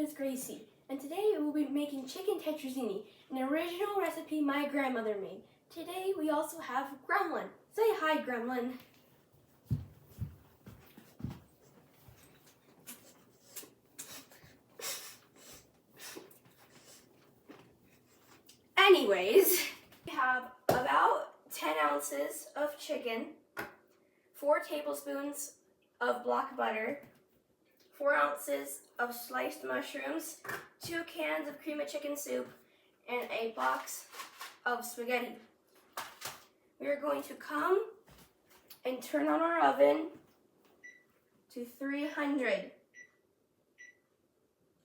is Gracie, and today we will be making chicken tetrazzini, an original recipe my grandmother made. Today we also have Gremlin. Say hi, Gremlin. Anyways, we have about 10 ounces of chicken, 4 tablespoons of block butter, 4 ounces of sliced mushrooms, 2 cans of cream of chicken soup, and a box of spaghetti. We are going to come and turn on our oven to 300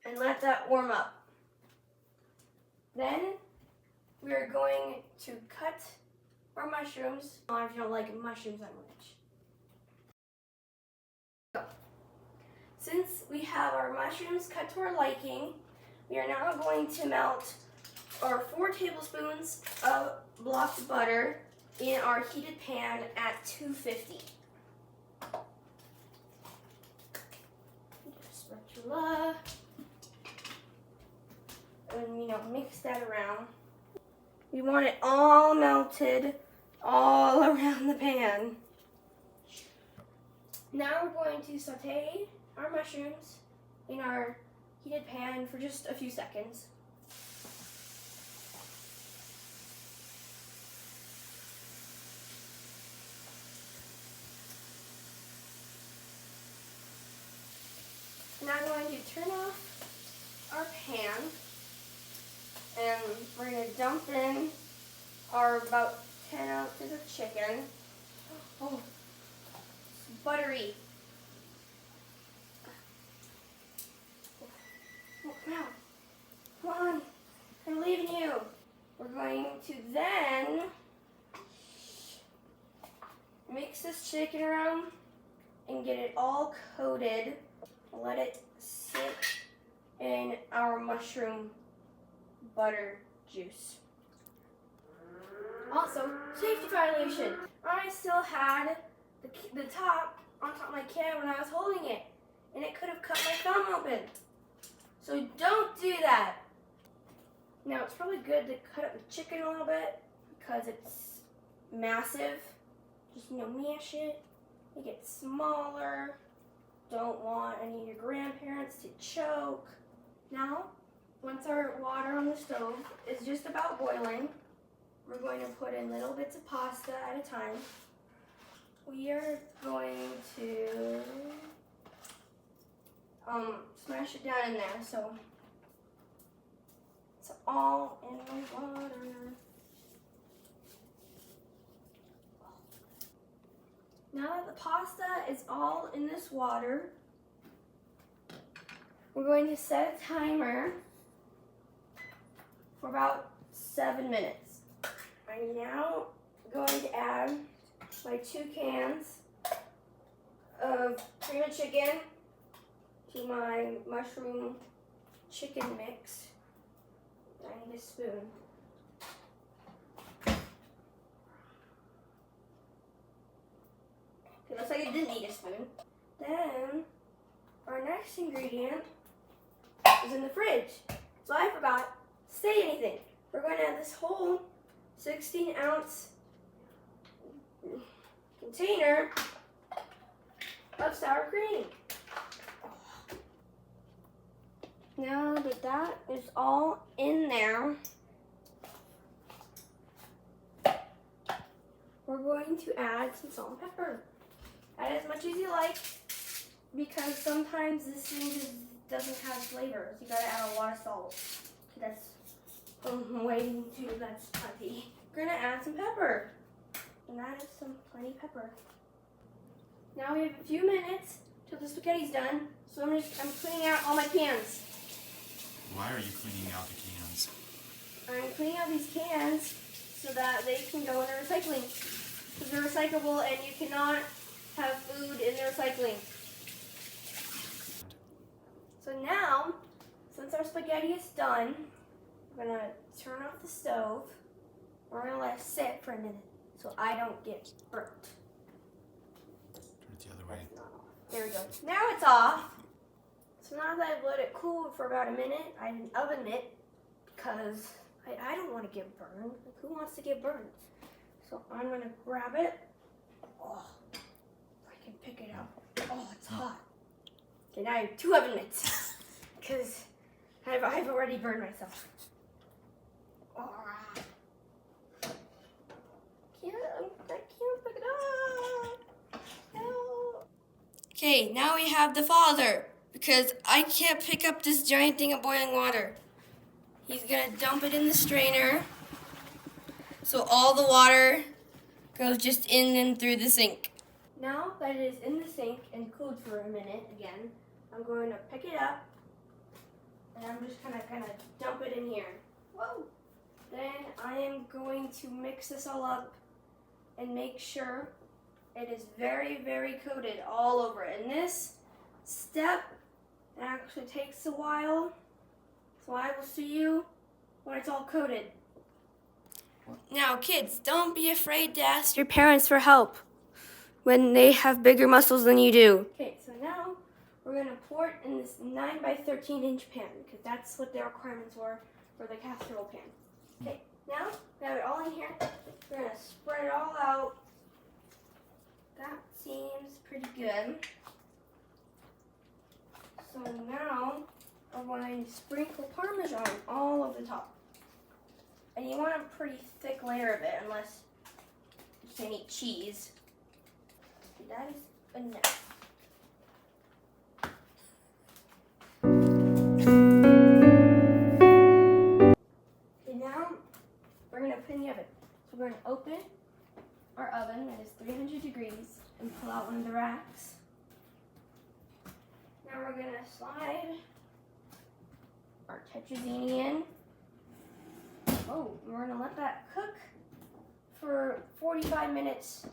and let that warm up. Then we are going to cut our mushrooms. If you don't like mushrooms that much. Since we have our mushrooms cut to our liking, we are now going to melt our 4 tablespoons of blocked butter in our heated pan at 250. Spatula. And mix that around. We want it all melted all around the pan. Now we're going to saute our mushrooms in our heated pan for just a few seconds. Now I'm going to turn off our pan and we're going to dump in our about 10 ounces of chicken. Oh, it's buttery. Come on, I believe in you. We're going to then mix this chicken around and get it all coated. Let it sit in our mushroom butter juice. Also, safety violation. I still had the top on top of my can when I was holding it, and it could have cut my thumb open. So don't do that. Now it's probably good to cut up the chicken a little bit because it's massive. Just mash it, make it smaller. Don't want any of your grandparents to choke. Now, once our water on the stove is just about boiling, we're going to put in little bits of pasta at a time. We are going to smash it down in there so it's all in the water. Now that the pasta is all in this water, we're going to set a timer for about 7 minutes. I'm now going to add my 2 cans of cream of chicken to my mushroom chicken mix. I need a spoon. It looks like it didn't need a spoon. Then, our next ingredient is in the fridge. So I forgot to say anything. We're going to add this whole 16-ounce container of sour cream. Now that that is all in there, we're going to add some salt and pepper. Add as much as you like, because sometimes this thing just doesn't have flavor. So you gotta add a lot of salt. That's way too, that's plenty. We're gonna add some pepper. And that is some plenty pepper. Now we have a few minutes till the spaghetti's done. So I'm cleaning out all my cans. Why are you cleaning out the cans? I'm cleaning out these cans so that they can go in the recycling. Because they're recyclable and you cannot have food in the recycling. So now, since our spaghetti is done, we're going to turn off the stove. We're going to let it sit for a minute so I don't get burnt. Turn it the other way. There we go. Now it's off. So now that I've let it cool for about a minute, I can oven it because I don't want to get burned. Like, who wants to get burned? So I'm going to grab it. Oh, I can pick it up. Oh, it's hot. Okay, now I have 2 oven mitts because I've already burned myself. Oh. I can't pick it up. Help. Okay, now we have the father because I can't pick up this giant thing of boiling water. He's gonna dump it in the strainer so all the water goes just in and through the sink. Now that it is in the sink and cooled for a minute again, I'm going to pick it up and I'm just gonna dump it in here. Whoa! Then I am going to mix this all up and make sure it is very, very coated all over it. And this step actually takes a while, so I will see you when it's all coated. Now, kids, don't be afraid to ask your parents for help when they have bigger muscles than you do. Okay, so now we're going to pour it in this 9 by 13 inch pan because that's what the requirements were for the casserole pan. Okay, now we have it all in here. We're going to spread it all out. That seems pretty good. So now I'm going to sprinkle Parmesan all over the top. And you want a pretty thick layer of it unless you can't eat cheese. That is enough. Okay, now we're going to put in the oven. So we're going to open our oven that is 300 degrees and pull out one of the racks. Now we're going to slide our Tetrizzini in. Oh, we're going to let that cook for 45 minutes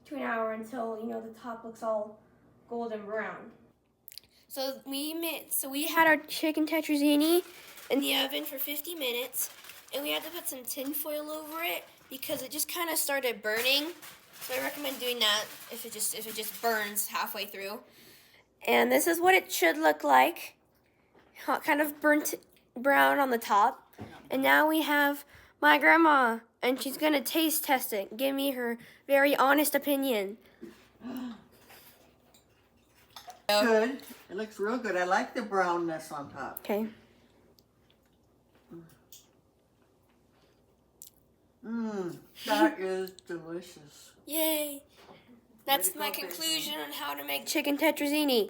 to an hour until, the top looks all golden brown. So we had our chicken Tetrizzini in the oven for 50 minutes, and we had to put some tin foil over it because it just kind of started burning. So I recommend doing that if it just burns halfway through. And this is what it should look like. Kind of burnt brown on the top. And now we have my grandma, and she's going to taste test it, give me her very honest opinion. Good. It looks real good. I like the brownness on top. Okay. That is delicious. Yay. That's my conclusion on how to make chicken Tetrizzini.